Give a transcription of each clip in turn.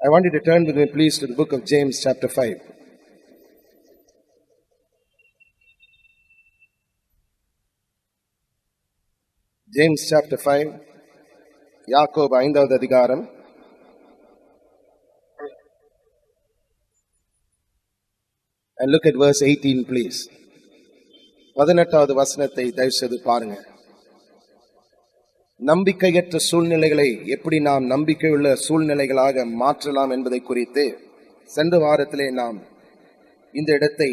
I want you to turn with me, please, to the book of James, chapter 5. James, chapter 5. யாக்கோபு 5வது அதிகாரம். And look at verse 18, please. 18வது வசனத்தை தயவு செய்து பாருங்க. நம்பிக்கையற்ற சூழ்நிலைகளை எப்படி நாம் நம்பிக்கையுள்ள சூழ்நிலைகளாக மாற்றலாம் என்பதை குறித்து சென்ற வாரத்திலே நாம் இந்த இடத்தை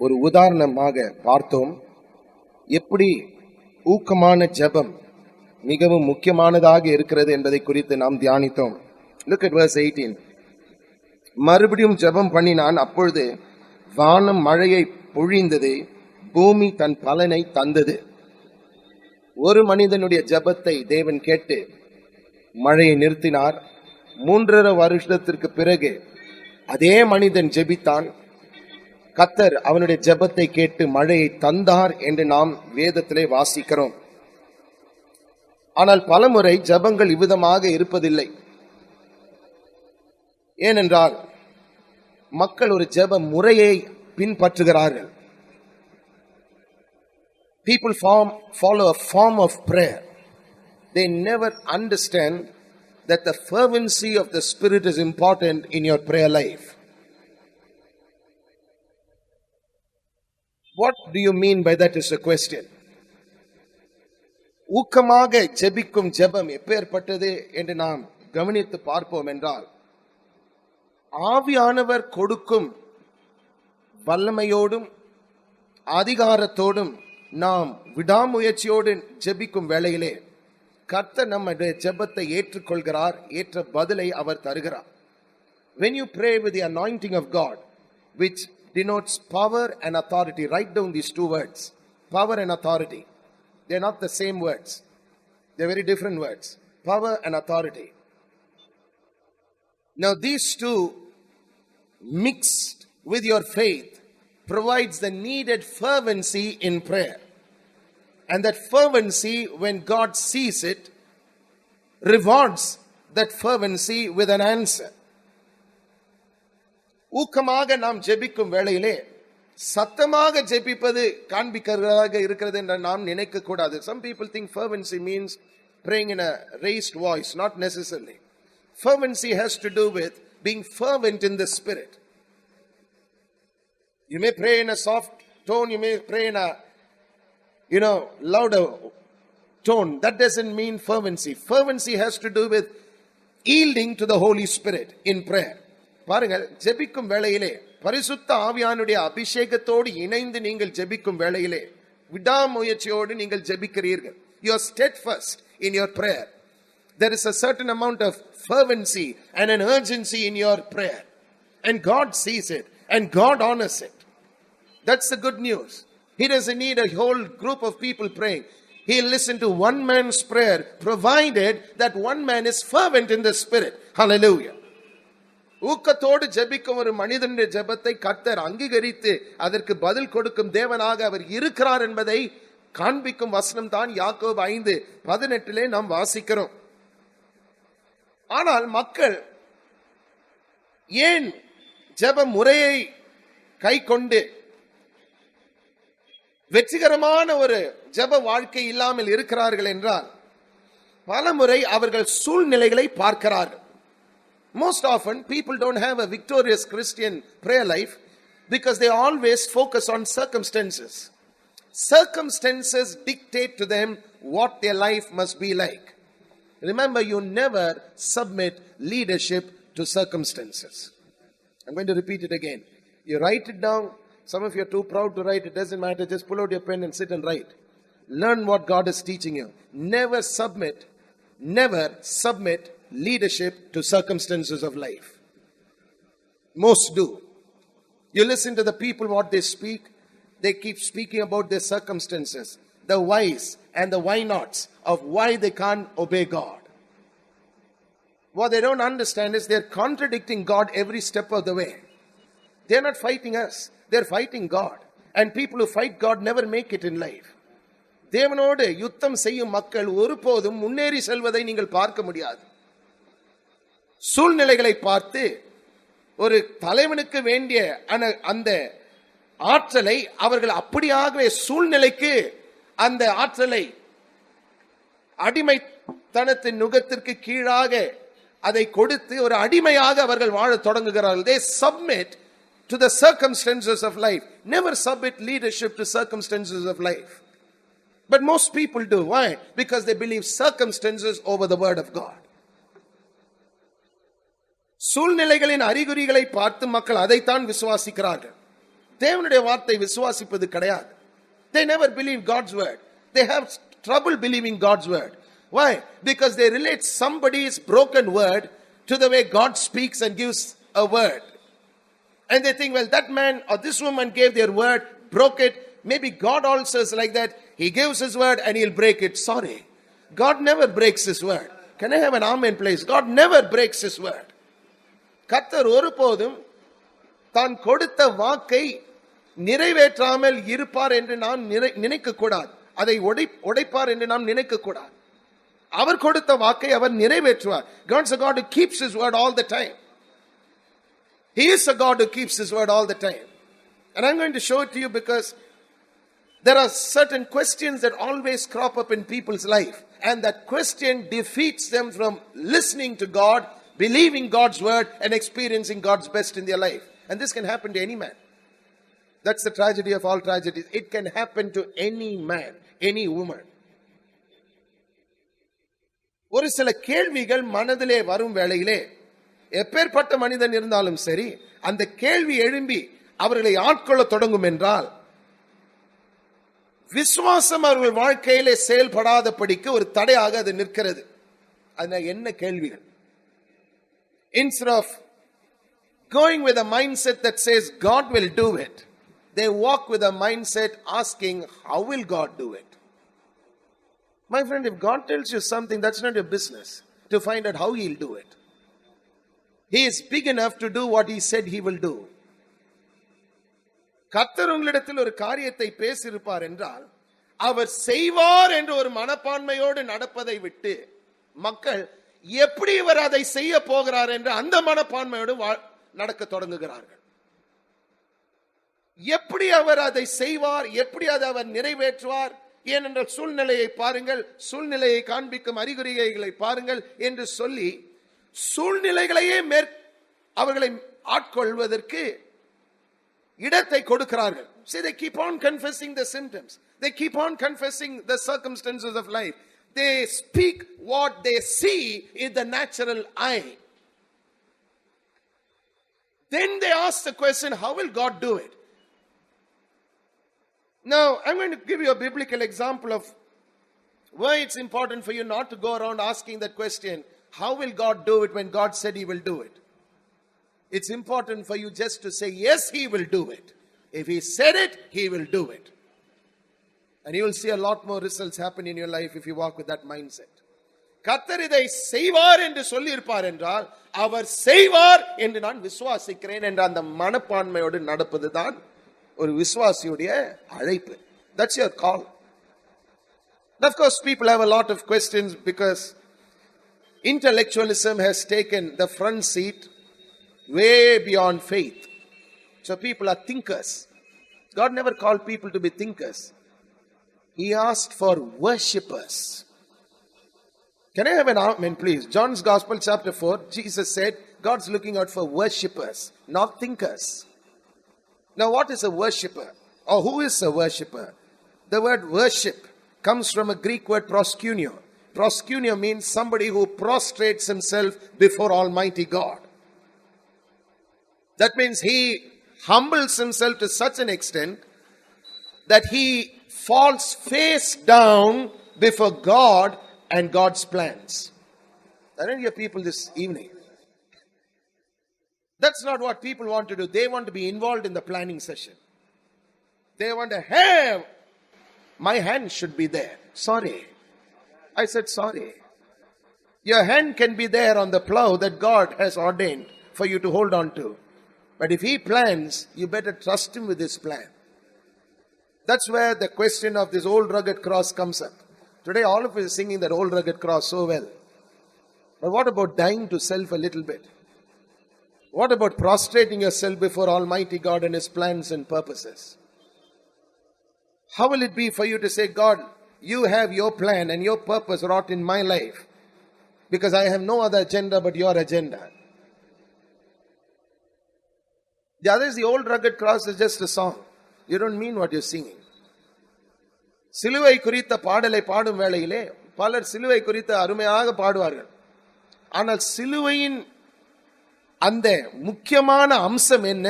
ஒரு உதாரணமாக பார்த்தோம். எப்படி ஊக்கமான ஜெபம் மிகவும் முக்கியமானதாக இருக்கிறது என்பதை குறித்து நாம் தியானித்தோம். Look at verse 18. மறுபடியும் ஜெபம் பண்ணினான், அப்பொழுது வானம் மழையை பொழிந்தது, பூமி தன் பலனை தந்தது. ஒரு மனிதனுடைய ஜெபத்தை தேவன் கேட்டு மழையை நிறுத்தினார். 3.5 வருஷத்திற்கு பிறகு அதே மனிதன் ஜெபித்தான். கர்த்தர் அவனுடைய ஜெபத்தை கேட்டு மழையை தந்தார் என்று நாம் வேதத்திலே வாசிக்கிறோம். ஆனால் பலமுறை ஜெபங்கள் இவ்விதமாக இருப்பதில்லை. ஏனென்றால் மக்கள் ஒரு ஜெப முறையை பின்பற்றுகிறார்கள். People follow a form of prayer. They never understand that the fervency of the Spirit is important in your prayer life. What do you mean by that is a question. ஊக்கமாக ஜெபிக்கும் ஜெபம் எப்பேற்பட்டது என்று நாம் கவனித்து பார்ப்போம் என்றால், ஆவியானவர் கொடுக்கும் வல்லமையோடும் அதிகாரத்தோடும் நாம் விடாமுயற்சியோடு ஜெபிக்கும் வேளையிலே கர்த்தர் நம்முடைய ஜெபத்தை ஏற்றுக்கொள்கிறார், ஏற்ற பதிலை அவர் தருகிறார். When you pray with the anointing of God, which denotes power and authority, write down these two words, power and authority. They are not the same words. They are very different words. Power and authority. Now these two mixed with your faith provides the needed fervency in prayer. And that fervency, when God sees it, rewards that fervency with an answer. ஊக்கமாக நாம் ஜெபிக்கும் வேளையிலே சத்தமாக ஜெபிப்பது காண்பிக்கிறதாக இருக்கிறது என்று நாம் நினைக்க கூடாது. Some people think fervency means praying in a raised voice. Not necessarily. Fervency has to do with being fervent in the spirit. You may pray in a soft tone, you may pray in a louder tone. That doesn't mean fervency. Fervency has to do with yielding to the Holy Spirit in prayer. பாருங்கள், ஜெபிக்கும் வேளையிலே பரிசுத்த ஆவியானுடைய அபிஷேகத்தோடு இணைந்து நீங்கள் ஜெபிக்கும் வேளையிலே விடாமுயற்சியோடு நீங்கள் ஜெபிக்கிறீர்கள். You are steadfast in your prayer. There is a certain amount of fervency and an urgency in your prayer. And God sees it and God honors it. That's the good news. He doesn't need a whole group of people praying. He'll listen to one man's prayer, provided that one man is fervent in the spirit. Hallelujah. ஊக்கத்தோடு ஜெபிக்கும் ஒரு மனிதனுடைய ஜெபத்தை கர்த்தர் அங்கீகரித்து அதற்கு பதில் கொடுக்கும் தேவனாக அவர் இருக்கிறார் என்பதை காண்பிக்கும் வசனம் தான் யாக்கோபு 5:18 நாம் வாசிக்கிறோம். ஆனால் மக்கள் ஏன் ஜெப முறையை கை கொண்டு வெற்றிகரமான ஒரு ஜெப வாழ்க்கை இல்லாமல் இருக்கிறார்கள் என்றால், பலமுறை அவர்கள் சூழ்நிலைகளை பார்க்கிறார்கள். Most often people don't have a victorious Christian prayer life because they always focus on circumstances. Circumstances dictate to them what their life must be like. Remember, you never submit leadership to circumstances. I'm going to repeat it again. You write it down. Some of you are too proud to write. It doesn't matter. Just pull out your pen and sit and write. Learn what God is teaching you. Never submit leadership to circumstances of life. Most do. You listen to the people, what they speak. They keep speaking about their circumstances, the whys and the why nots of why they can't obey God. What they don't understand is they're contradicting God every step of the way. They're not fighting us. They're fighting God. And people who fight God never make it in life. தேவனோடு யுத்தம் செய்யும் மக்கள் ஒருபோதும் முன்னேறி செல்வதை நீங்கள் பார்க்க முடியாது. சூழ்நிலைகளை பார்த்து ஒரு தலைவனுக்கு வேண்டிய அந்த ஆற்றலை அவர்கள் அப்படியாகவே சூழ்நிலைக்கு அந்த ஆற்றலை அடிமைத்தனத்தின் நுகத்திற்கு கீழாக அதை கொடுத்து ஒரு அடிமையாக அவர்கள் வாழ தொடங்குகிறார்கள். They submit to the circumstances of life. Never submit leadership to circumstances of life. But most people do. Why? Because they believe circumstances over the word of God. சூழ்நிலைகளின் அறிகுறிகளை பார்த்து மக்கள் அதைத்தான் விசுவாசிக்கிறார்கள். தேவனுடைய வார்த்தை விசுவாசிப்பது கிடையாது. They never believe God's word. They have trouble believing God's word. Why? Because they relate somebody's broken word to the way God speaks and gives a word. And they think, well, that man or this woman gave their word, broke it. Maybe God also is like that. He gives his word and he'll break it. Sorry. God never breaks his word. Can I have an amen, please? God never breaks his word. கர்த்தர் ஒருபோதும் தான் கொடுத்த வாக்கை நிறைவேற்றாமல் இருப்பார் என்று நாம் நினைக்க கூடாது. அதை உடைப்பார் என்று நாம் நினைக்க கூடாது. அவர் கொடுத்த வாக்கை அவர் நிறைவேற்றுவார். God is a God who keeps his word all the time. He is a God who keeps his word all the time. And I'm going to show it to you because there are certain questions that always crop up in people's life. And that question defeats them from listening to God, believing God's word, and experiencing God's best in their life. And this can happen to any man. That's the tragedy of all tragedies. It can happen to any man, any woman. ஒரு சில கேள்விகள் மனதிலே வரும் வேளையிலே எப்பேற்பட்ட மனிதன் இருந்தாலும் சரி, அந்த கேள்வி எழும்பி அவர்களை ஆட்கொள்ள தொடங்கும் என்றால் விசுவாசம் அவர்கள் வாழ்க்கையிலே செயல்படாதபடிக்கு ஒரு தடையாக அது நிற்கிறது. அது என்ன கேள்விகள்? Instead of going with a mindset that says God will do it, they walk with a mindset asking, how will God do it? My friend, if God tells you something, that's not your business to find out how he'll do it. He is big enough to do what he said he will do. கர்த்தர் உங்களிடத்தில் ஒரு காரியத்தை பேசியிருப்பார் என்றால் அவர் செய்வார் என்ற ஒரு மனப்பான்மையோடு நடப்பதை விட்டு மக்கள் எப்படி இவர் அதை செய்ய போகிறார் என்று அந்த மனப்பான்மையோடு நடக்க தொடங்குகிறார்கள். எப்படி அவர் அதை செய்வார், எப்படி அதை அவர் நிறைவேற்றுவார், ஏனென்றால் சூழ்நிலையை பாருங்கள், சூழ்நிலையை காண்பிக்கும் அறிகுறிகளை பாருங்கள் என்று சொல்லி சூழ்நிலைகளையே அவர்களை ஆட்கொள்வதற்கு இடத்தை கொடுக்கிறார்கள். See, they keep on confessing the symptoms. They keep on confessing the circumstances of life. They speak what they see in the natural eye. Then they ask the question, how will God do it? Now, I'm going to give you a biblical example of why it's important for you not to go around asking that question, how will God do it, when God said he will do it. It's important for you just to say, yes, he will do it. If he said it, he will do it. And you will see a lot more results happen in your life if you walk with that mindset. கர்த்தர் இதை செய்வார் என்று சொல்லி இருப்பார் என்றால் அவர் செய்வார் என்று நான் விசுவாசிக்கிறேன் என்ற அந்த மனப்பான்மையோடு நடப்பதுதான் ஒரு விசுவாசியுடைய அழைப்பு. That's your call. And of course, people have a lot of questions because intellectualism has taken the front seat way beyond faith. So people are thinkers. God never called people to be thinkers. He asked for worshippers. Can I have an amen, please? John's Gospel, chapter 4, Jesus said, God's looking out for worshippers, not thinkers. Now, what is a worshipper? Or who is a worshipper? The word worship comes from a Greek word proskuneo. Proskuneo means somebody who prostrates himself before Almighty God. That means he humbles himself to such an extent that he falls face down before God and God's plans. I don't hear people this evening. That's not what people want to do. They want to be involved in the planning session. They want to have, my hand should be there. Sorry. I said sorry. Your hand can be there on the plow that God has ordained for you to hold on to. But if he plans, you better trust him with his plan. That's where the question of this old rugged cross comes up. Today all of us are singing that old rugged cross so well. But what about dying to self a little bit? What about prostrating yourself before Almighty God and His plans and purposes? How will it be for you to say, God, you have your plan and your purpose wrought in my life because I have no other agenda but your agenda? The other is the old rugged cross is just a song. You don't mean what you're singing. சிலுவை குறித்த பாடலை பாடும் வேளையிலே பலர் சிலுவை குறித்து அருமையாக பாடுவார்கள். ஆனால் சிலுவையின் அந்த முக்கியமான அம்சம் என்ன?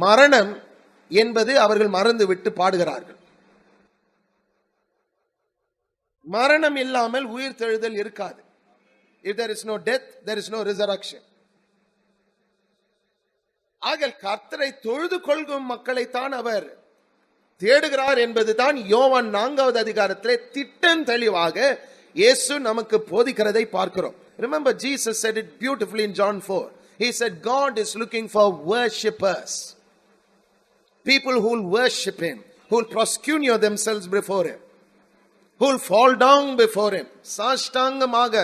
மரணம் என்பது அவர்கள் மறந்து விட்டு பாடுகிறார்கள். மரணம் இல்லாமல் உயிர் தெழுதல் இருக்காது. If there is no death, there is no resurrection. ஆகல் கர்த்தரை தொழுது கொள்கும் மக்களைத்தான் அவர் தேடுகிறார் என்பதுதான் யோவான் 4வது அதிகாரத்திலே திட்டம் தெளிவாக இயேசு நமக்கு போதிக்கிறதை பார்க்கிறோம். Remember, Jesus said it beautifully in John 4. He said, God is looking for worshippers. People who will worship Him, who will proskuneo themselves before Him, who will fall down before Him. சாஷ்டாங்கமாக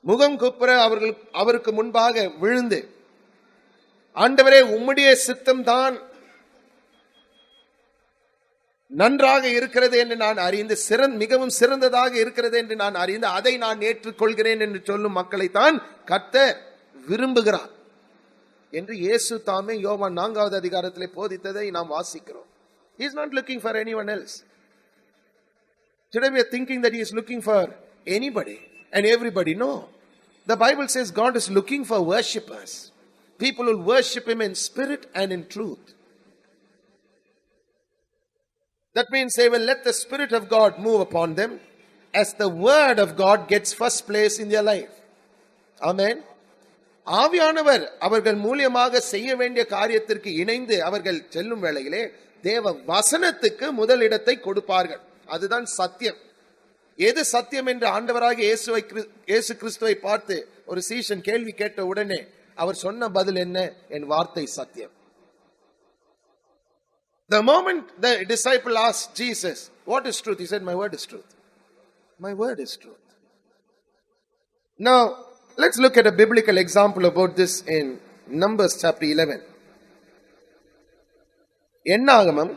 முகம் குப்புற அவருக்கு முன்பாக விழுந்து, ஆண்டவரே உம்முடைய சித்தம் தான் நன்றாக இருக்கிறது என்று நான் அறிந்து, மிகவும் சிறந்ததாக இருக்கிறது என்று நான் அறிந்து, அதை நான் ஏற்றுக்கொள்கிறேன் என்று சொல்லும் மக்களை தான் கர்த்தர் விரும்புகிறார் என்று இயேசு தாமே யோவான் 4வது அதிகாரத்திலே போதித்ததை நாம் வாசிக்கிறோம். He is not looking for anyone else. Today we are thinking that He is looking for anybody and everybody. No. The Bible says God is looking for worshippers. People will worship Him in spirit and in truth. That means they will let the Spirit of God move upon them as the Word of God gets first place in their life. Amen. ஆவியானவர் அவர்கள் மூலியமாக செய்ய வேண்டிய காரியத்திற்கு இணைந்து அவர்கள் செல்லும் வேளையிலே தேவ வசனத்துக்கு முதலிடத்தை கொடுப்பார்கள். அதுதான் சத்தியம். எது சத்தியம் என்று ஆண்டவராகிய இயேசு கிறிஸ்துவை பார்த்து ஒரு சீஷன் கேள்வி கேட்ட உடனே அவர் சொன்ன பதில் என்ன? என் வார்த்தை சத்தியம். The moment the disciple asked Jesus, what is truth? He said, my word is truth. My word is truth. Now, let's look at a biblical example about this in Numbers chapter 11. என்னாகமம்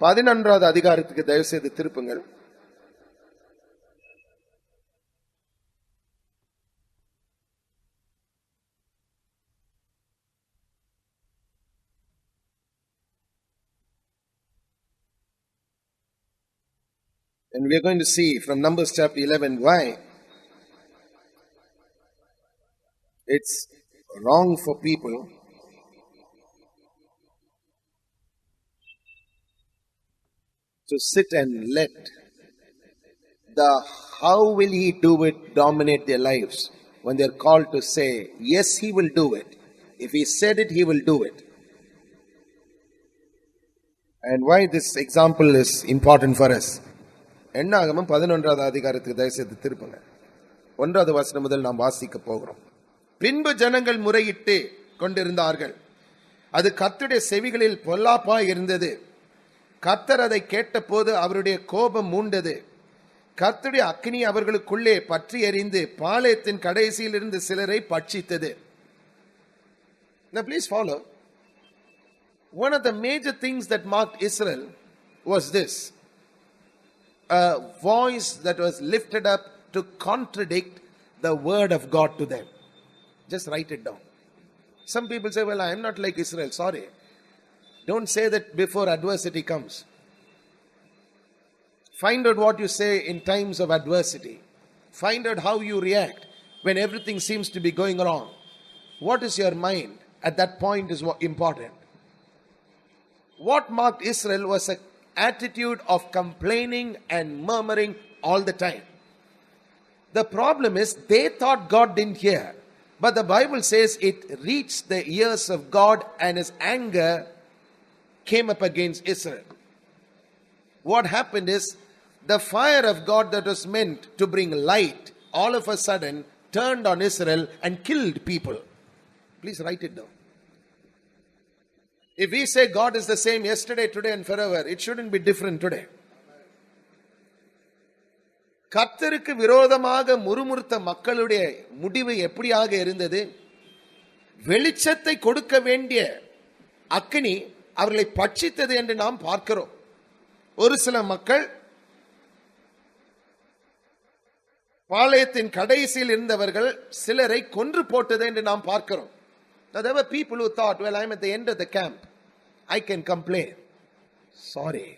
11வது அதிகாரத்துக்கு தயவு செய்து திருப்புங்கள். And we are going to see from Numbers chapter 11 why it's wrong for people to sit and let the how will He do it dominate their lives when they are called to say, yes, He will do it. If He said it, He will do it. And why this example is important for us. என்னாகமம் 11வது அதிகாரத்துக்கு தயவுசெய்து திருப்புங்க. 1வது வசனம் முதல் நாம் வாசிக்க போகிறோம். பின்பு ஜனங்கள் முறையிட்டு கொண்டிருந்தார்கள். அது கர்த்தருடைய செவிகளில் பொல்லாப்பாய் இருந்தது. கர்த்தர் அதை கேட்டபோது அவருடைய கோபம் மூண்டது. கர்த்தருடைய அக்கினி அவர்களுக்குள்ளே பற்றி எரிந்து பாளையத்தின் கடைசியில் இருந்து சிலரை பட்சித்தது. Now please follow. One of the major things that marked Israel was this. A voice that was lifted up to contradict the word of God to them. Just write it down. Some people say, well, I am not like Israel. Sorry. Don't say that before adversity comes. Find out what you say in times of adversity. Find out how you react when everything seems to be going wrong. What is your mind at that point is important. What marked Israel was a attitude of complaining and murmuring all the time. The problem is they thought God didn't hear, but the Bible says it reached the ears of God and His anger came up against Israel. What happened is the fire of God that was meant to bring light all of a sudden turned on Israel and killed people. Please write it down. If we say God is the same yesterday, today and forever, it shouldn't be different today. கர்த்தருக்கு விரோதமாக முறுமுறுத்த மக்களுடைய முடிவு எப்படியாக இருந்தது? வெளிச்சத்தை கொடுக்க வேண்டிய அக்கினி அவர்களை பட்சித்தது என்று நாம் பார்க்கிறோம். ஒரு சில மக்கள் பாளையத்தின் கடைசியில் இருந்தவர்கள் சிலரை கொன்று போட்டது என்று நாம் பார்க்கிறோம். There were people who thought, well, I'm at the end of the camp, I can complain. Sorry,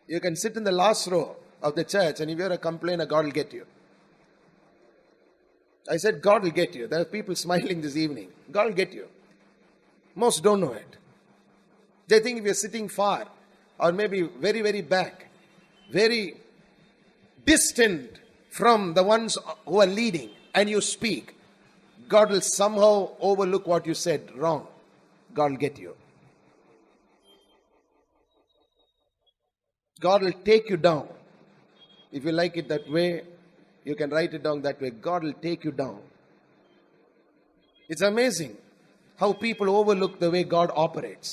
you can sit in the last row of the church, and if you're a complainer, God will get you. I said God will get you. There are people smiling this evening. God will get you. Most don't know it. They think if you're sitting far or maybe very, very back, very distant from the ones who are leading, and you speak, God will somehow overlook what you said wrong. God will get you. God will take you down. If you like it that way, you can write it down that way. God will take you down. It's amazing how people overlook the way God operates.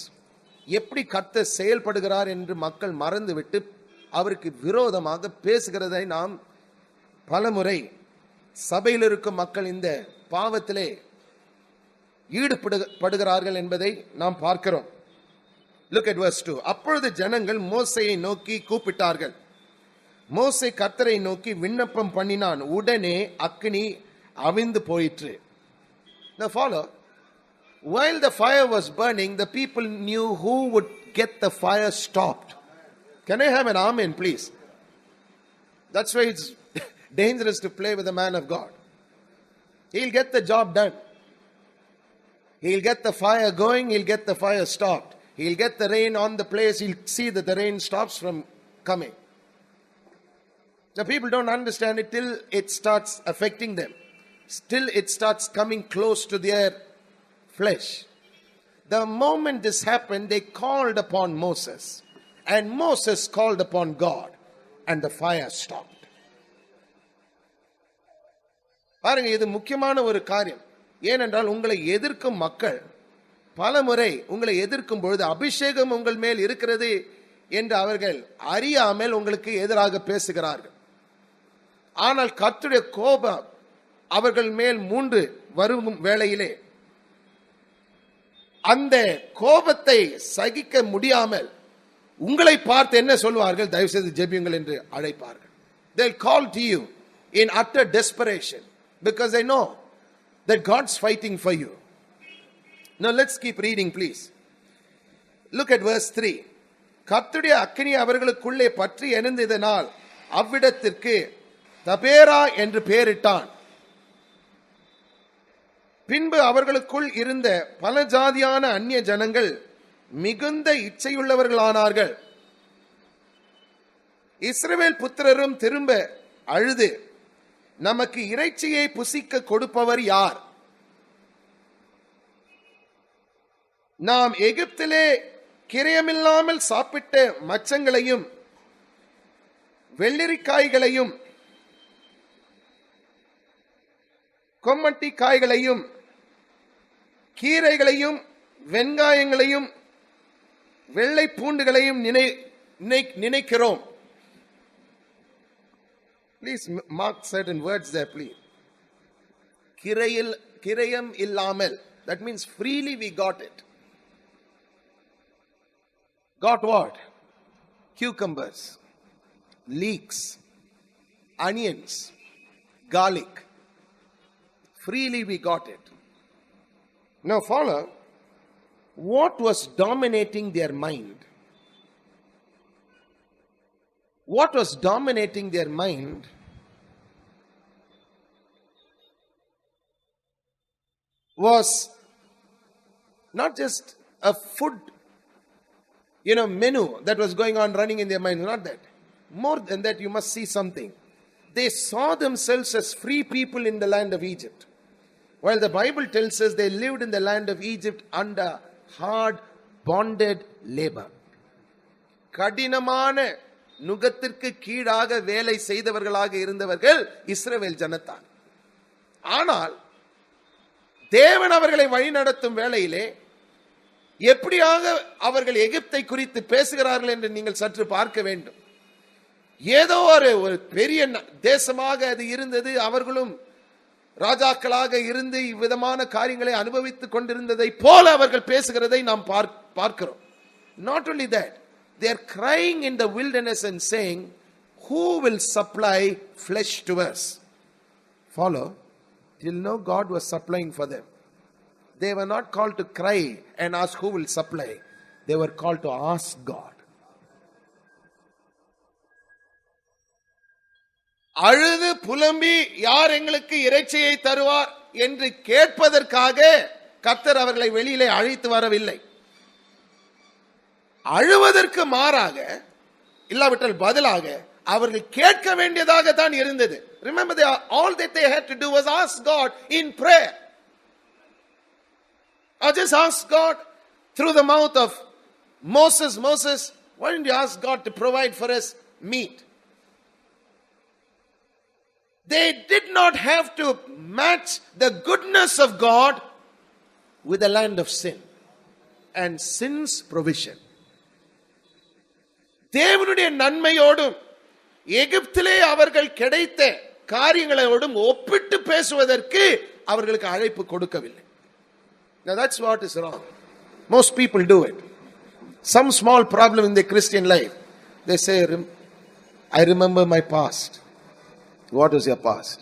எப்படி கர்த்தர் செயல்படுகிறார் என்று மக்கள் மறந்துவிட்டு அவருக்கு விரோதமாக பேசுகிறதை நாம் பலமுறை சபையில் இருக்கும் மக்கள் இந்த பாவத்திலே ஈடுபடுகிறார்கள் என்பதை நாம் பார்க்கிறோம். Look at verse 2. அப்பொழுது ஜனங்கள் மோசேயை நோக்கி கூப்பிட்டார்கள். மோசே கர்த்தரை நோக்கி விண்ணப்பம் பண்ணினான். உடனே அக்கினி அவிந்து போயிற்று. Now follow. While the fire was burning, the people knew who would get the fire stopped. Can I have an amen, please? That's why it's dangerous to play with the man of God. He'll get the job done. He'll get the fire going. He'll get the fire stopped. He'll get the rain on the place. He'll see that the rain stops from coming. The people don't understand it till it starts affecting them. Still it starts coming close to their flesh. The moment this happened, they called upon Moses. And Moses called upon God. And the fire stopped. பாருங்க, இது முக்கியமான ஒரு காரியம். ஏனென்றால் உங்களை எதிர்க்கும் மக்கள் பல முறை உங்களை எதிர்க்கும் பொழுது அபிஷேகம் உங்கள் மேல் இருக்கிறது என்று அவர்கள் அறியாமல் உங்களுக்கு எதிராக பேசுகிறார்கள். ஆனால் கர்த்தருடைய கோபம் அவர்கள் மேல் மூண்டு வரும் வேளையிலே அந்த கோபத்தை சகிக்க முடியாமல் உங்களை பார்த்து என்ன சொல்வார்கள்? தயவு செய்து ஜெபியுங்கள் என்று அழைப்பார்கள். They'll call to you in utter desperation because they know that God's fighting for you. Now let's keep reading, please. Look at verse 3. கர்த்தருடைய அக்கினி அவர்களுக்குள்ளே பற்றி எரிந்ததினால் அவ்விடத்திற்கு தபேரா என்று பெயரிட்டான். பின்பு அவர்களுக்குள் இருந்த பல ஜாதியான அந்நிய ஜனங்கள் மிகுந்த இச்சையுள்ளவர்களானார்கள். இஸ்ரவேல் புத்திரரும் திரும்ப அழுது, நமக்கு இறைச்சியை புசிக்க கொடுப்பவர் யார்? நாம் எகிப்திலே கிரயமில்லாமல் சாப்பிட்ட மச்சங்களையும் வெள்ளரிக்காய்களையும் கொம்மட்டி காய்களையும் கீரைகளையும் வெங்காயங்களையும் வெள்ளை பூண்டுகளையும் நினைக்கிறோம். Please mark certain words there, please. கிரயம் இல்லாமல், that means freely we got it. Got what? Cucumbers, leeks, onions, garlic. Freely we got it. Now follow. What was dominating their mind? What was dominating their mind was not just a food, menu that was going on running in their mind. Not that. More than that, you must see something. They saw themselves as free people in the land of Egypt. While the Bible tells us they lived in the land of Egypt under hard bonded labor. கடினமான நுகத்திற்கு கீழாக வேலை செய்தவர்களாக இருந்தவர்கள் இஸ்ரவேல் ஜனத்தான். ஆனால் தேவன் அவர்களை வழிநடத்தும் வேளையிலே எப்படியாக அவர்கள் எகிப்தை குறித்து பேசுகிறார்கள் என்று நீங்கள் சற்று பார்க்க வேண்டும். ஏதோ ஒரு பெரிய தேசமாக அது இருந்தது. அவர்களும் ராஜாக்களாக இருந்து இவ்விதமான காரியங்களை அனுபவித்துக் கொண்டிருந்ததை போல அவர்கள் பேசுகிறதை நாம் பார்க்கிறோம். Not only that, they are crying in the wilderness and saying, who will supply flesh to us? Follow. Till now God was supplying for them. They were not called to cry and ask who will supply. They were called to ask God. அழுது புலம்பி யார் எங்களுக்கு இறைச்சியை தருவார் என்று கேட்பதற்காக கர்த்தர் அவர்களை வெளியிலே அழைத்து வரவில்லை. அழுவதற்கு மாறாக இல்லாவிட்டால் பதிலாக அவர்கள் கேட்க வேண்டியதாக தான் இருந்தது. Remember, all that they had to do was ask God in prayer. Or just ask God through the mouth of Moses, why don't you ask God to provide for us meat? They did not have to match the goodness of God with the land of sin and sin's provision. தேவனுடைய நன்மையோடும் எகிப்திலே அவர்கள் கிடைத்த காரியங்களோடும் ஒப்பிட்டு பேசுவதற்கு அவர்களுக்கு அழைப்பு கொடுக்கவில்லை. Now that's what is wrong. Most people do it. Some small problem in their Christian life, they say, I remember my past. What was your past?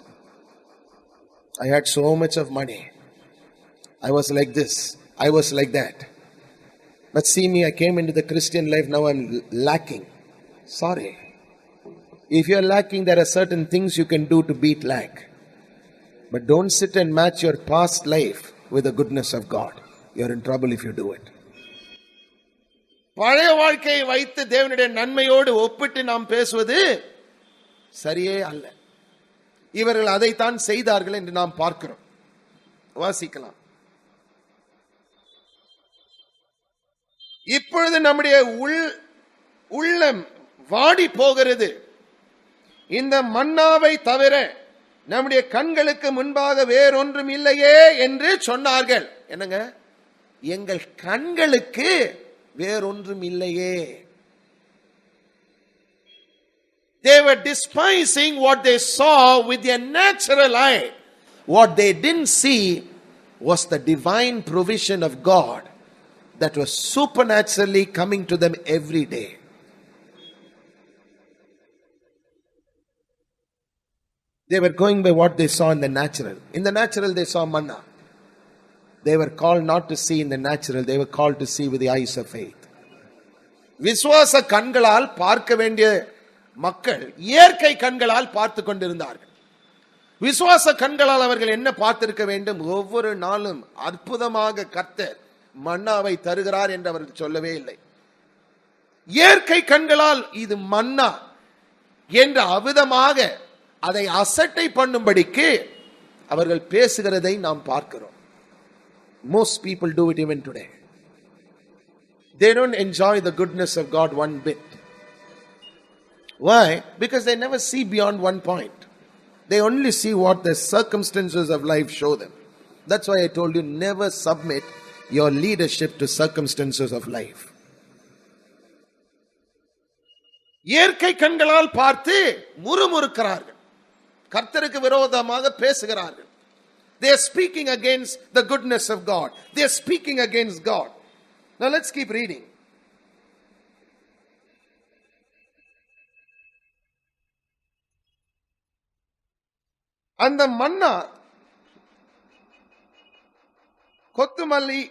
I had so much of money. I was like this. I was like that. But see me, I came into the Christian life, now I'm lacking. Sorry. If you're lacking, there are certain things you can do to beat lack. But don't sit and match your past life with the goodness of God. You're in trouble if you do it. பழைய வாழ்க்கையை வைத்து தேவனுடைய நன்மையோடு ஒப்பிட்டு நாம் பேசுவது சரியே அல்ல. இவர்கள் அதைத்தான் செய்தார்கள் என்று நாம் பார்க்கிறோம். வாசிக்கலாம். இப்பொழுது நம்முடைய உள்ளம் வாடி போகிறது. இந்த மன்னாவை தவிர நம்முடைய கண்களுக்கு முன்பாக வேறொன்றும் இல்லையே என்று சொன்னார்கள். என்னங்க, எங்கள் கண்களுக்கு வேறொன்றும் இல்லையே. They were despising what they saw with their natural eye. What they didn't see was the divine provision of God that was supernaturally coming to them every day. They were going by what they saw in the natural. In the natural they saw manna. They were called not to see in the natural. They were called to see with the eyes of faith. விசுவாச கண்களால் பார்க்க வேண்டிய மக்கள் இயற்கை கண்களால் பார்த்து கொண்டிருந்தார்கள். விசுவாச கண்களால் அவர்கள் என்ன பார்த்திருக்க வேண்டும்? ஒவ்வொரு நாளும் அற்புதமாக கர்த்தர் மன்னாவை தருகிறார் என்று அவர்கள் சொல்லவே இல்லை. இயற்கை கண்களால் இது மன்னா என்ற அவிதமாக அதை அசட்டை பண்ணும்படிக்கு அவர்கள் பேசுகிறதை நாம் பார்க்கிறோம். Most people do it even today. They don't enjoy the goodness of God one bit. Why? Because they never see beyond one point. They only see what the circumstances of life show them. That's why I told you, never submit your leadership to circumstances of life. இயற்கை கண்களால் பார்த்து முறுமுறுக்கிறார்கள், கர்த்தருக்கு விரோதமாக பேசுகிறார்கள். They are speaking against the goodness of God. They are speaking against God. Now let's keep reading. அந்த மன்னா கொத்துமல்லி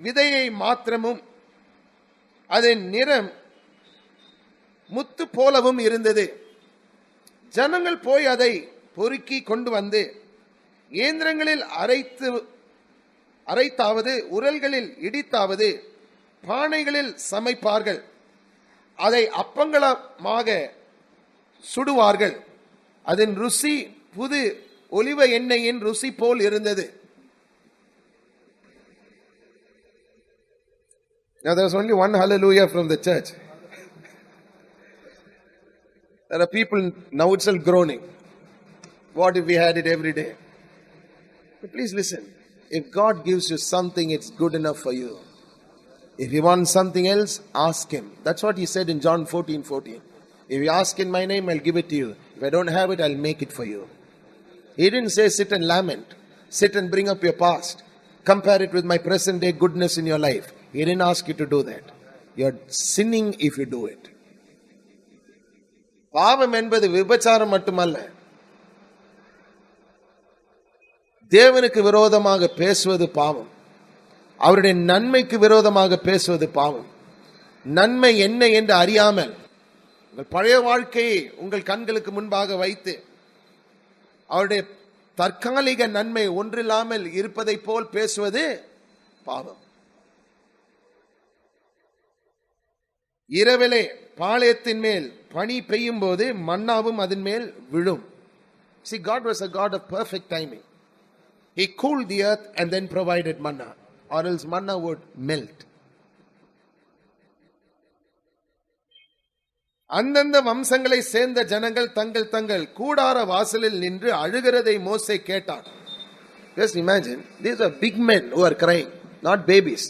விதையை மாத்திரமும் அதன் நிறம் முத்து போலவும் இருந்தது. ஜனங்கள் போய் அதை பொறுக்கி கொண்டு வந்து இயந்திரங்களில் அரைத்தாவது உரல்களில் இடித்தாவது பானைகளில் சமைப்பார்கள். அதை அப்பங்களமாக சுடுவார்கள். அதன் ருசி புது ஒலிவ எண்ணெயின் ருசி போல் இருந்தது. Now there was only one hallelujah from the church. There are people now itself groaning. What if we had it every day? But please listen. If God gives you something, it's good enough for you. If you want something else, ask Him. That's what He said in John 14:14. If you ask in my name, I'll give it to you. If I don't have it, I'll make it for you. He didn't say sit and lament. Sit and bring up your past. Compare it with my present day goodness in your life. He didn't ask you to do that. You're sinning if you do it. பாவம் என்பது விபச்சாரம் மட்டுமல்ல. தேவனுக்கு விரோதமாக பேசுவது பாவம். அவருடைய நன்மைக்கு விரோதமாக பேசுவது பாவம். நன்மை என்ன என்று அறியாமல் உங்கள் பழைய வாழ்க்கையை உங்கள் கண்களுக்கு முன்பாக வைத்து அவருடைய தற்காலிக நன்மை ஒன்றில்லாமல் இருப்பதை போல் பேசுவது பாவம். இரவிலே பாளையத்தின் மேல் பனி பெய்யும் போது மன்னாவும் அதன் மேல் விழும். See, God was a God of perfect timing. He cooled the earth and then provided manna, or else manna would melt. அந்தந்த வம்சங்களை சேர்ந்த ஜனங்கள் தங்கள் தங்கள் கூடார வாசலில் நின்று அழுகிறதை மோசே கேட்டான். Just imagine, these are big men who are crying, not babies.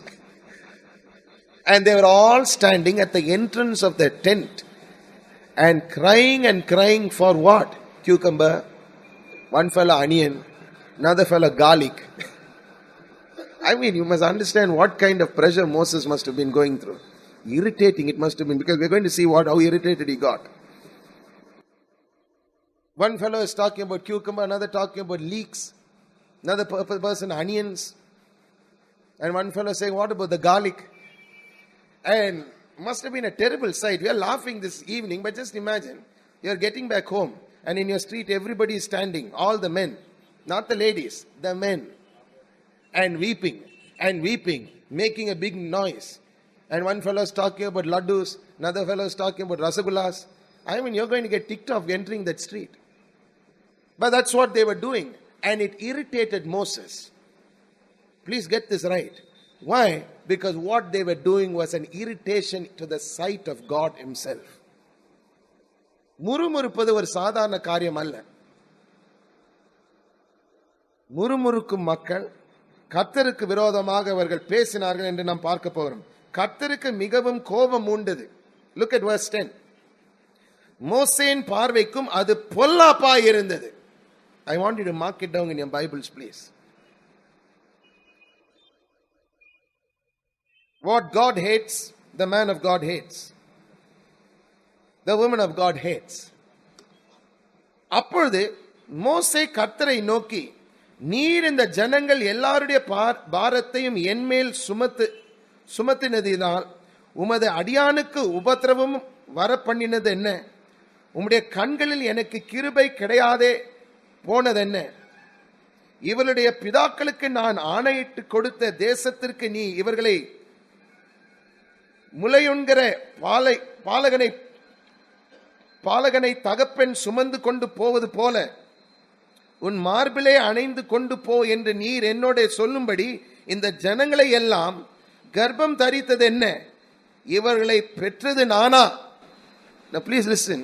And they were all standing at the entrance of the tent and crying for what? Cucumber, one fellow onion, another fellow garlic. I mean, you must understand what kind of pressure Moses must have been going through. Irritating it must have been, because we're going to see how irritated he got. One fellow is talking about cucumber, another talking about leeks, another person onions, and one fellow saying, what about the garlic? And must have been a terrible sight. We are laughing this evening, but just imagine, you are getting back home and in your street everybody is standing, all the men, not the ladies, the men, and weeping, making a big noise. And one fellow is talking about laddus, another fellow is talking about rasagullas. I mean, you're going to get ticked off entering that street. But that's what they were doing. And it irritated Moses. Please get this right. Why? Because what they were doing was an irritation to the sight of God himself. முறுமுறுப்பது ஒரு சாதாரண காரியம் அல்ல. முறுமுறுக்கும் மக்கள் கர்த்தருக்கு விரோதமாக அவர்கள் பேசினார்கள் என்று நாம் பார்க்க போகிறோம். கர்த்தருக்கு மிகவும் கோபம் உண்டது. Look at verse 10. மோசேயின் பார்வைக்கும் அது பொல்லாப்பாய் இருந்தது. I want you to mark it down in your Bibles, please. What God hates, the man of God hates. The woman of God hates. அப்பொழுது மோசே கர்த்தரை நோக்கி, நீர் இந்த ஜனங்கள் எல்லாருடைய பாரத்தையும் என்மேல் சுமத்தினதினால் உமது அடியானுக்கு உபத்திரவம் வர பண்ணினது என்ன? உம்முடைய கண்களில் எனக்கு கிருபை கிடையாதே போனதென்ன? இவருடைய பிதாக்களுக்கு நான் ஆணையிட்டு கொடுத்த தேசத்திற்கு நீ இவர்களை முலையுண்கிற பாலகனை தகப்பன் சுமந்து கொண்டு போவது போல உன் மார்பிலே அணைந்து கொண்டு போ என்று நீர் என்னோட சொல்லும்படி இந்த ஜனங்களை எல்லாம் கர்ப்பம் தரித்தது என்ன? இவர்களை பெற்றது நானா? Now please listen.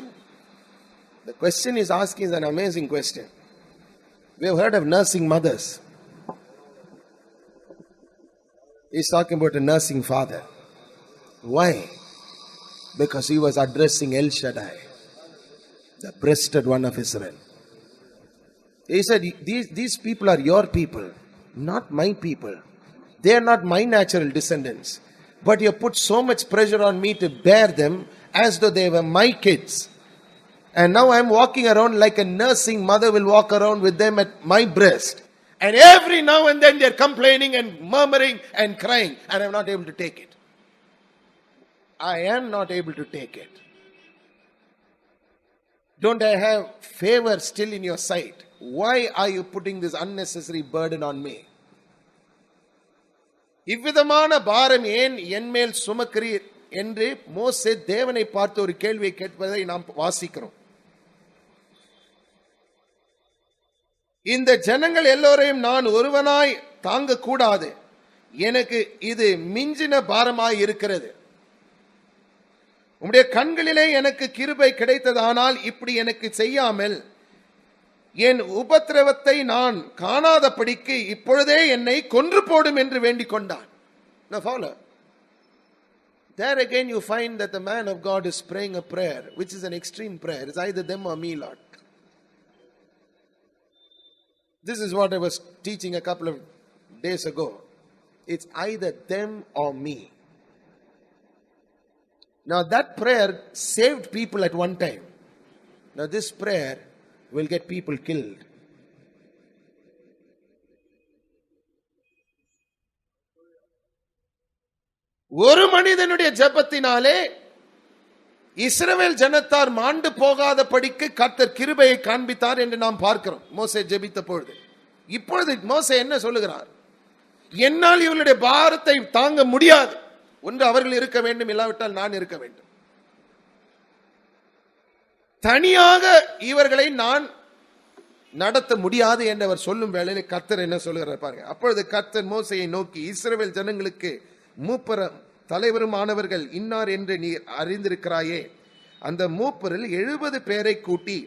The question is asking is an amazing question. We have heard of nursing mothers. He's talking about a nursing father. Why? Because he was addressing El Shaddai, the breasted one of Israel. He said, these people are your people, not my people. They are not my natural descendants. But you put so much pressure on me to bear them as though they were my kids. And now I'm walking around like a nursing mother will walk around with them at my breast. And every now and then they're complaining and murmuring and crying. And I'm not able to take it. I am not able to take it. Don't I have favor still in your sight? Why are you putting this unnecessary burden on me? இவ்விதமான பாரம் ஏன் என்மேல் சுமக்கிறீர் என்று மோசே தேவனை பார்த்து ஒரு கேள்வியை கேட்பதை நாம் வாசிக்கிறோம். இந்த ஜனங்கள் எல்லோரையும் நான் ஒருவனாய் தாங்க கூடாது, எனக்கு இது மிஞ்சின பாரமாய் இருக்கிறது. உம்முடைய கண்களிலே எனக்கு கிருபை கிடைத்ததானால் இப்படி எனக்கு செய்யாமல் என் உபத்திரவத்தை நான் காணாதபடிக்கு இப்பொழுதே என்னை கொன்று போடும் என்று வேண்டிக் கொண்டான். Now follow. There again you find that the man of God is praying a prayer which is an extreme prayer. It's either them or me, Lord. This is what I was teaching a couple of days ago. It's either them or me. Now that prayer saved people at one time. Now this prayer will get people killed. ஒரு மனிதனுடைய ஜெபத்தினாலே இஸ்ரவேல் ஜனத்தார் மாண்டு போகாத படிக்கு கர்த்தர் கிருபையை காண்பித்தார் என்று நாம் பார்க்கிறோம் மோசே ஜெபித்த பொழுது. இப்பொழுது மோசே என்ன சொல்லுகிறார்? என்னால் இவர்களுடைய பாரத்தை தாங்க முடியாது. ஒன்று அவர்கள் இருக்க வேண்டும், இல்லாவிட்டால் நான் இருக்க வேண்டும். தனியாக இவர்களை நான் நடத்த முடியாது என்று அவர் சொல்லும் வேளையில் கர்த்தர் என்ன சொல்லுகிறார் பாருங்க. அப்பொழுது கர்த்தர் மோசேயை நோக்கி, இஸ்ரவேல் ஜனங்களுக்கு மூப்பரும் தலைவருமானவர்கள் இன்னார் என்று நீ அறிந்திருக்கிறாயே. அந்த மூப்பரில் 70 பேரை கூட்டி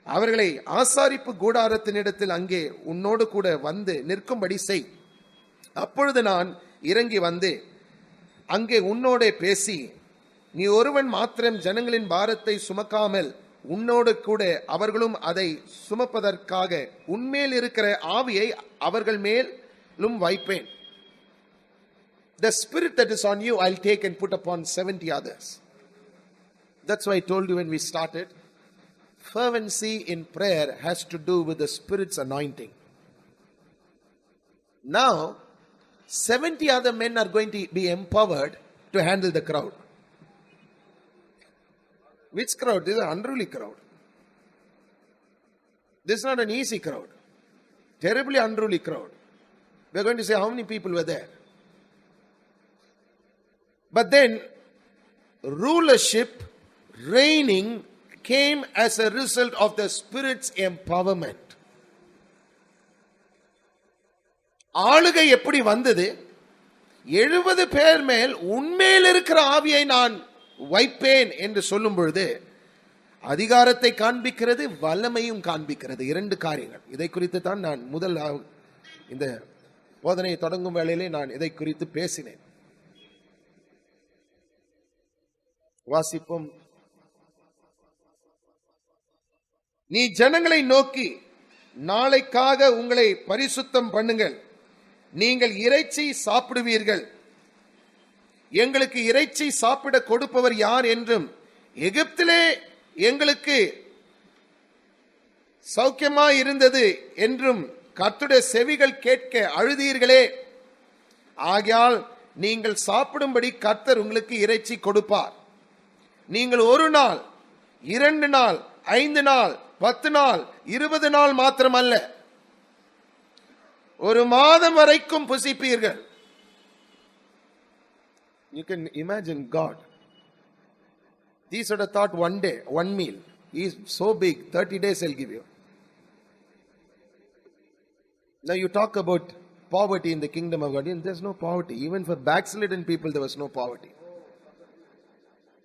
அவர்களை ஆசாரிப்பு கூடாரத்தினிடத்தில் அங்கே உன்னோடு கூட வந்து நிற்கும்படி செய். அப்பொழுது நான் இறங்கி வந்து அங்கே உன்னோட பேசி, நீ ஒருவன் மாத்திரம் ஜனங்களின் பாரத்தை சுமக்காமல் உன்னோடு கூட அவர்களும் அதை சுமப்பதற்காக உன்மேல் இருக்கிற ஆவியை அவர்கள் மேலும் வைப்பேன். The spirit that is on you, I'll take and put upon 70 others. That's why I told you when we started, fervency in prayer has to do with the Spirit's anointing. Now, 70 other men are going to be empowered to handle the crowd. Which crowd? This is an unruly crowd. This is not an easy crowd. Terribly unruly crowd. We're going to say how many people were there. But then, rulership, reigning came as a result of the Spirit's empowerment. ஆளுகை எப்படி வந்தது? 70 பேர் மேல் உண்மையில் இருக்கிற ஆவியை நான் வைப்பேன் என்று சொல்லும் பொழுது அதிகாரத்தை காண்பிக்கிறது, வல்லமையும் காண்பிக்கிறது. 2 காரியங்கள். இதை குறித்து தான் நான் முதல் இந்த போதனையை தொடங்கும் வேளையிலே நான் இதை குறித்து பேசினேன். வாசிப்போம். நீ ஜனங்களை நோக்கி, நாளைக்காக உங்களை பரிசுத்தம் பண்ணுங்கள், நீங்கள் இறைச்சி சாப்பிடுவீர்கள். எங்களுக்கு இறைச்சி சாப்பிட கொடுப்பவர் யார் என்றும், எகிப்திலே எங்களுக்கு சௌக்கியமாய் இருந்தது என்றும் கர்த்தருடைய செவிகள் கேட்க அழுதீர்களே. ஆகையால் நீங்கள் சாப்பிடும்படி கர்த்தர் உங்களுக்கு இறைச்சி கொடுப்பார். நீங்கள் 1 நாள், 2 நாள், 5 நாள், 10 நாள், 20 நாள் மாத்திரமல்ல, 1 மாதம் வரைக்கும் புசிப்பீர்கள். You can imagine God. These are the thought one day, one meal. He is so big, 30 days I'll give you. Now you talk about poverty in the kingdom of God. There's no poverty. Even for backslidden people there was no poverty.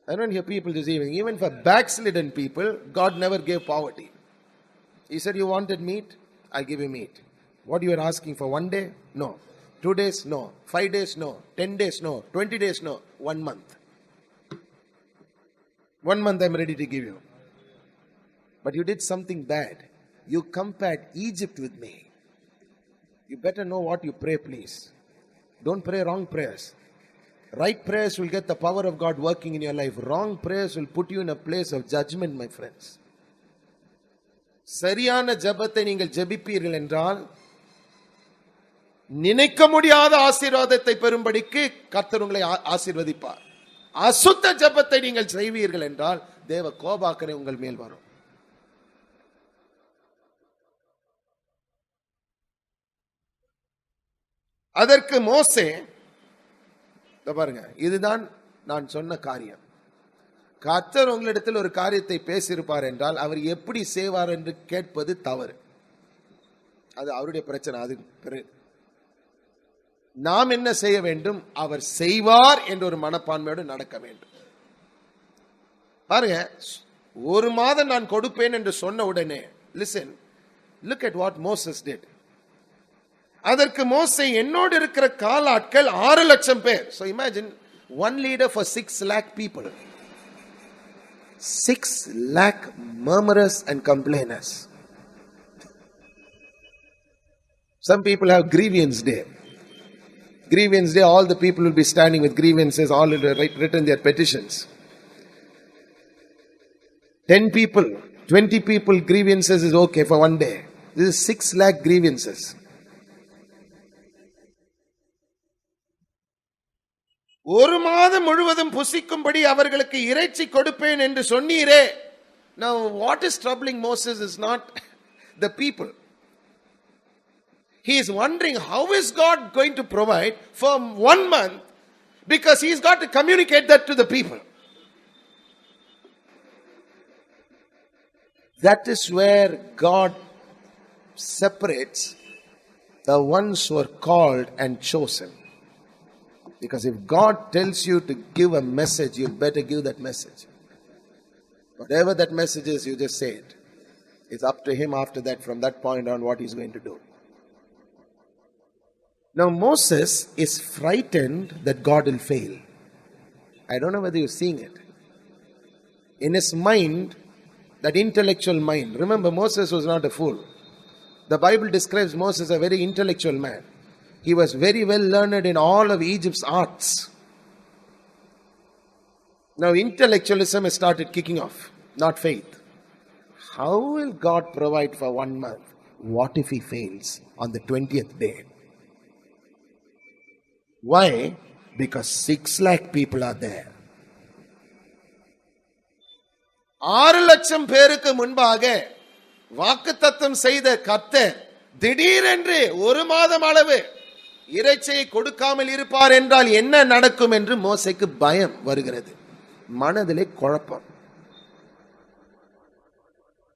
I don't hear people this evening. Even for backslidden people, God never gave poverty. He said, you wanted meat? I'll give you meat. What you are asking for? 1 day? No. 2 days? No. 5 days? No. 10 days? No. 20 days? No. 1 month. 1 month I'm ready to give you. But you did something bad. You compared Egypt with me. You better know what you pray, please. Don't pray wrong prayers. Right prayers will get the power of God working in your life. Wrong prayers will put you in a place of judgment, my friends. சரியான ஜெபத்தை நீங்கள் ஜெபிப்பீர்கள் என்றால் நினைக்க முடியாத ஆசீர்வாதத்தை பெறும்படிக்கு கர்த்தர் உங்களை ஆசீர்வதிப்பார். அசுத்த ஜெபத்தை நீங்கள் செய்வீர்கள் என்றால் தேவ கோபாக்கரை உங்கள் மேல் வரும். அதற்கு மோசே, பாருங்க, இதுதான் நான் சொன்ன காரியம். கர்த்தர் உங்களிடத்தில் ஒரு காரியத்தை பேசியிருப்பார் என்றால் அவர் எப்படி செய்வார் என்று கேட்பது தவறு. அது அவருடைய பிரச்சனை. அது நாம் என்ன செய்ய வேண்டும்? அவர் செய்வார் என்ற ஒரு மனப்பான்மையோடு நடக்க வேண்டும். பாருங்க, 1 மாதம் நான் கொடுப்பேன் என்று சொன்ன உடனே, listen, look at what Moses did. அதற்கு மோசே, என்னோடு இருக்கிற காலாட்கள் 6 லட்சம் பேர். So imagine One leader for 6 lakh people. 6 lakh murmurers and complainers. Some people have grievance day. Grievance day, all the people will be standing with grievances, all will written their petitions. 10 people, 20 people grievances is okay for one day. This is 6 lakh grievances. ஒரு மாதம் முழுவதும் புசிக்கும்படி அவர்களுக்கு இறைச்சி கொடுப்பேன் என்று சொன்னீரே. Now what is troubling Moses is not the people. He is wondering how is God going to provide for 1 month, because he's got to communicate that to the people. That is where God separates the ones who are called and chosen. Because if God tells you to give a message, you better give that message. Whatever that message is, you just say it. It's up to him after that, from that point on, what he's going to do. Now Moses is frightened that God will fail. I don't know whether you're seeing it. In his mind, that intellectual mind. Remember, Moses was not a fool. The Bible describes Moses as a very intellectual man. He was very well learned in all of Egypt's arts. Now intellectualism has started kicking off, not faith. How will God provide for 1 month? What if he fails on the 20th day? Why? Because 6 lakh people are there. 6 லட்சம் பேருக்கு முன்பாக வாக்குத்தத்தம் செய்த கர்த்தர் திடீரென்று 1 மாதம் அளவு இறைச்சியை கொடுக்காமல் இருப்பார் என்றால் என்ன நடக்கும் என்று மோசேக்கு பயம் வருகிறது. மனதிலே குழப்பம்.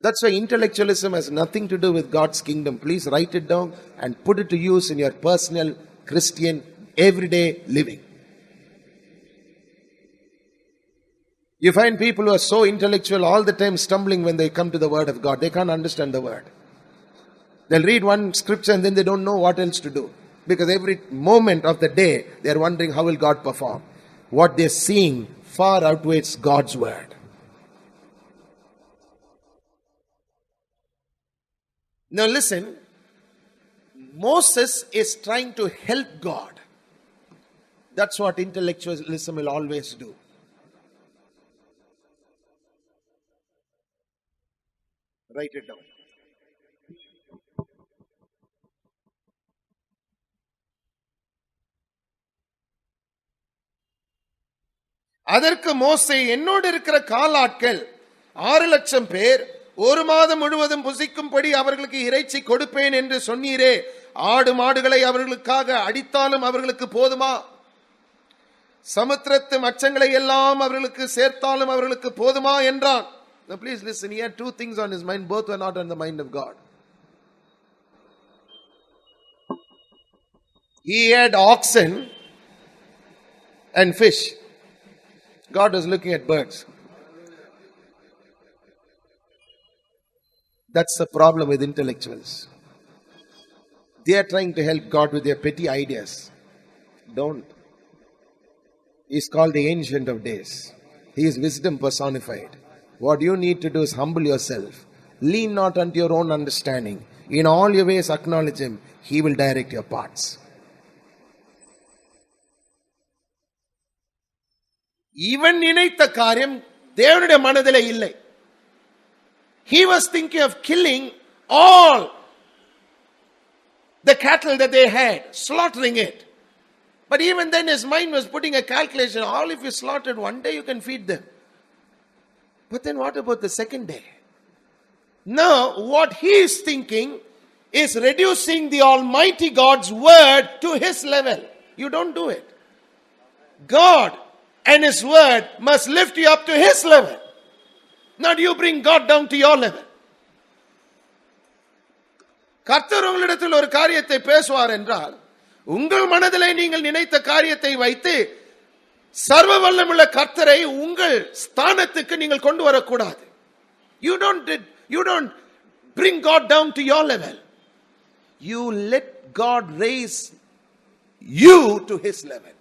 That's why intellectualism has nothing to do with God's kingdom. Please write it down and put it to use in your personal Christian everyday living. You find people who are so intellectual all the time stumbling when they come to the word of God. They can't understand the word. They'll read one scripture and then they don't know what else to do. Because every moment of the day they are wondering how will God perform. What they're seeing far outweighs God's word. Now listen, Moses is trying to help God. That's what intellectualism will always do. Write it down. அதற்கு மோசே, என்னோடு இருக்கிற காலாட்கள் 6 லட்சம் பேர் 1 மாதம் முழுவதும் புசிக்கும்படி அவர்களுக்கு இறைச்சி கொடுப்பேன் என்று சொன்னீரே. ஆடு மாடுகளை அவர்களுக்காக அடித்தாலும் அவர்களுக்கு போதுமா? சமுத்திரத்து மச்சங்களை எல்லாம் அவர்களுக்கு சேர்த்தாலும் அவர்களுக்கு போதுமா என்றான். Now please listen, he had 2 things on his mind, both were not on the mind of God. He had oxen and fish. God was looking at birds. That's the problem with intellectuals. They are trying to help God with their petty ideas. Don't. He's called the Ancient of Days. He is wisdom personified. What you need to do is humble yourself. Lean not unto your own understanding. In all your ways acknowledge him. He will direct your paths. இவன் நினைத்த காரியம் தேவனுடைய மனதிலே இல்லை. He was thinking of killing all the cattle that they had, slaughtering it. But even then his mind was putting a calculation. All if you slaughtered one day, you can feed them. But then what about the second day? Now what he is thinking is reducing the Almighty God's word to his level. You don't do it. God and his word must lift you up to his level. Not you bring God down to your level. கர்த்தர் உங்களிடத்தில் ஒரு காரியத்தை பேசுவார் என்றால், உங்கள் மனதிலே நீங்கள் நினைத்த காரியத்தை வைத்து சர்வ வல்லமுள்ள கர்த்தரை உங்கள் ஸ்தானத்துக்கு நீங்கள் கொண்டு வரக்கூடாது. You don't bring God down to your level. You let God raise you to his level.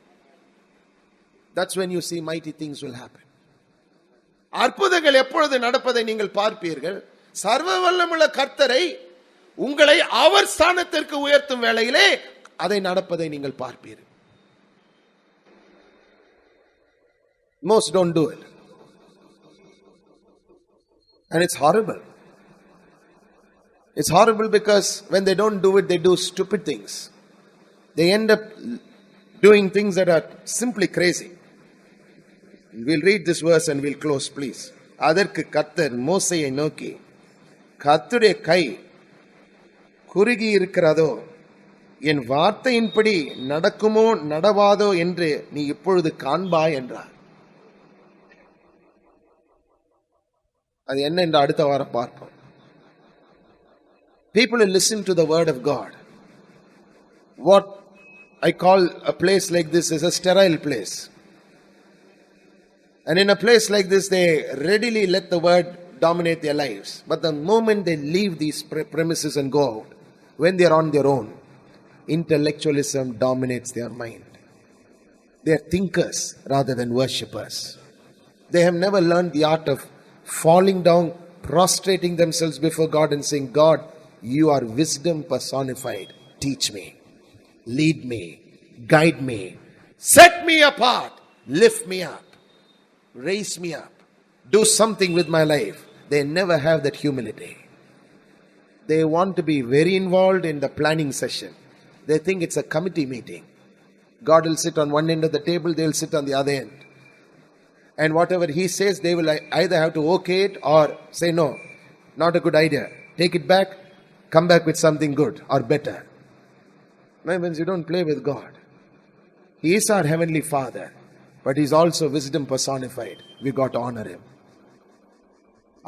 That's when you see mighty things will happen. அற்புதங்கள் எப்பொழுது நடப்பதை நீங்கள் பார்ப்பீர்கள்? சர்வ வல்லமுள்ள கர்த்தரை உங்களை அவர் ஸ்தானத்திற்கு உயர்த்தும் வேளையிலே அதை நடப்பதை நீங்கள் பார்ப்பீர்கள். Most don't do it. And it's horrible. It's horrible because when they don't do it, they do stupid things. They end up doing things that are simply crazy. We'll read this verse and we'll close, please. அதற்கு கர்த்தர் மோசேயை நோக்கி, கர்த்தருடைய கை குறுகி இருக்கிறதோ, என் வார்த்தையின்படி நடக்குமோ நடவாதோ என்று நீ இப்பொழுது காண்பாய் என்றார். அது என்ன என்று அடுத்த வாரம் பார்ப்போம். People will listen to the word of God. What I call a place like this is a sterile place. And in a place like this, they readily let the word dominate their lives. But the moment they leave these premises and go out, when they are on their own, intellectualism dominates their mind. They are thinkers rather than worshippers. They have never learned the art of falling down, prostrating themselves before God and saying, God, you are wisdom personified. Teach me, lead me, guide me, set me apart, lift me up, raise me up, do something with my life. They never have that humility. They want to be very involved in the planning session. They think it's a committee meeting. God will sit on one end of the table, they will sit on the other end. And whatever he says, they will either have to okay it or say, no, not a good idea. Take it back, come back with something good or better. My friends, you don't play with God. He is our heavenly Father, but he is also wisdom personified. We got to honor him.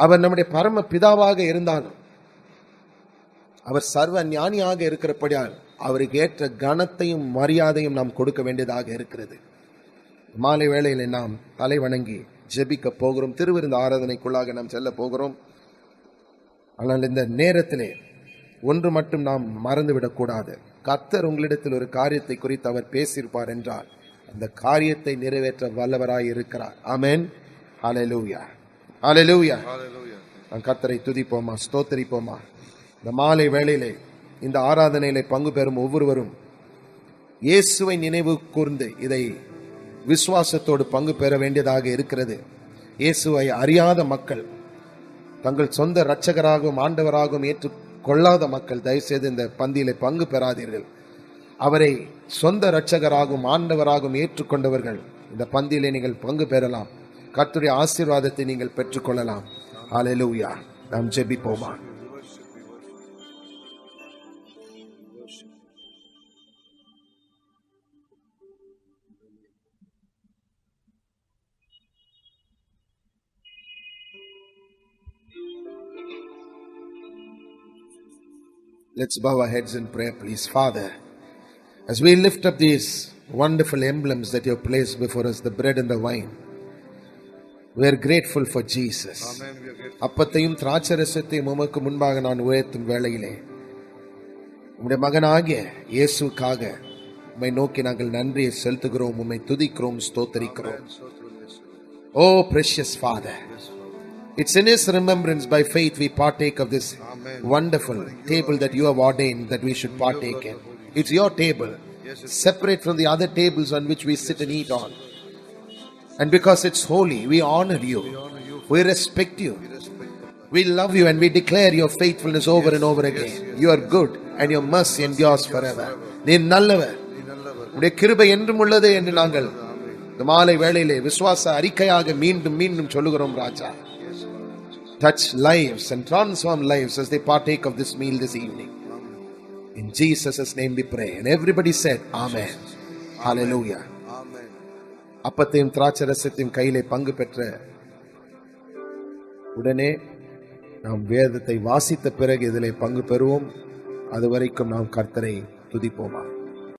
அவர் நம்முடைய பரம பிதாவாக இருந்தாலும், அவர் சர்வ ஞானியாக இருக்கிறபடியால் அவருக்கு ஏற்ற கனத்தையும் மரியாதையும் நாம் கொடுக்க வேண்டியதாக இருக்கிறது. மாலை வேளையில் நாம் தலை வணங்கி ஜெபிக்க போகிறோம். திருவிருந்து ஆராதனைக்குள்ளாக நாம் செல்ல போகிறோம். ஆனால் இந்த நேரத்திலே ஒன்று மட்டும் நாம் மறந்துவிடக்கூடாது. கர்த்தர் உங்களிடத்தில் ஒரு காரியத்தை குறித்து அவர் பேசியிருப்பார் என்றால் அந்த காரியத்தை நிறைவேற்ற வல்லவராய் இருக்கிறார். ஆமென். ஹல்லேலூயா, ஹல்லேலூயா. நாம் கர்த்தரை துதிப்போமா, ஸ்தோத்திரிப்போமா. இந்த மாலை வேளையிலே இந்த ஆராதனையிலே பங்கு பெறும் ஒவ்வொருவரும் இயேசுவை நினைவு கூர்ந்து இதை விசுவாசத்தோடு பங்கு பெற வேண்டியதாக இருக்கிறது. இயேசுவை அறியாத மக்கள், தங்கள் சொந்த இரட்சகராகவும் ஆண்டவராகவும் ஏற்றுக்கொள்ளாத மக்கள் தயவுசெய்து இந்த பந்தியிலே பங்கு பெறாதீர்கள். அவரை சொந்த இரட்சகராகவும் ஆண்டவராகவும் ஏற்றுக்கொண்டவர்கள் இந்த பந்தியிலே நீங்கள் பங்கு பெறலாம். கர்த்தருடைய ஆசீர்வாதத்தை நீங்கள் பெற்றுக்கொள்ளலாம். ஹல்லேலூயா. நாம் ஜெபிப்போமா. Let's bow our heads in prayer, please. Father, as we lift up these wonderful emblems that you have placed before us, the bread and the wine, we are grateful for Jesus. அப்பத்தையும் திராட்சரசத்தையும் உமக்கு முன்பாக நான் உயர்த்தும் வேளையிலே உம்முடைய மகனாகிய இயேசுக்காக உம்மை நோக்கி நாங்கள் நன்றியை செலுத்துகிறோம், உம்மை துதிக்கிறோம், ஸ்தோத்திரிக்கிறோம். Oh precious Father, it's in his remembrance by faith we partake of this wonderful table that you have ordained that we should partake in. It's your table, separate from the other tables on which we sit and eat on. And because it's holy, we honor you, we respect you, we love you, and we declare your faithfulness over and over again. You are good and your mercy endures forever. நீ நல்லவர், உம்முடைய கிருபை என்றும் உள்ளது என்று நாங்கள் இந்த மாலை வேளையிலே விசுவாச அறிக்கையாக மீண்டும் மீண்டும் சொல்லுகிறோம் ராஜா. Touch lives and transform lives as they partake of this meal this evening. In Jesus' name we pray. And everybody said, Amen. Hallelujah. அப்பத்தையும் திராட்சரசத்தையும் கையிலே பங்கு பெற்ற உடனே நாம் வேதத்தை வாசித்த பிறகு இதிலே பங்கு பெறுவோம். அதுவரைக்கும் நாம் கர்த்தரை துதிப்போமா.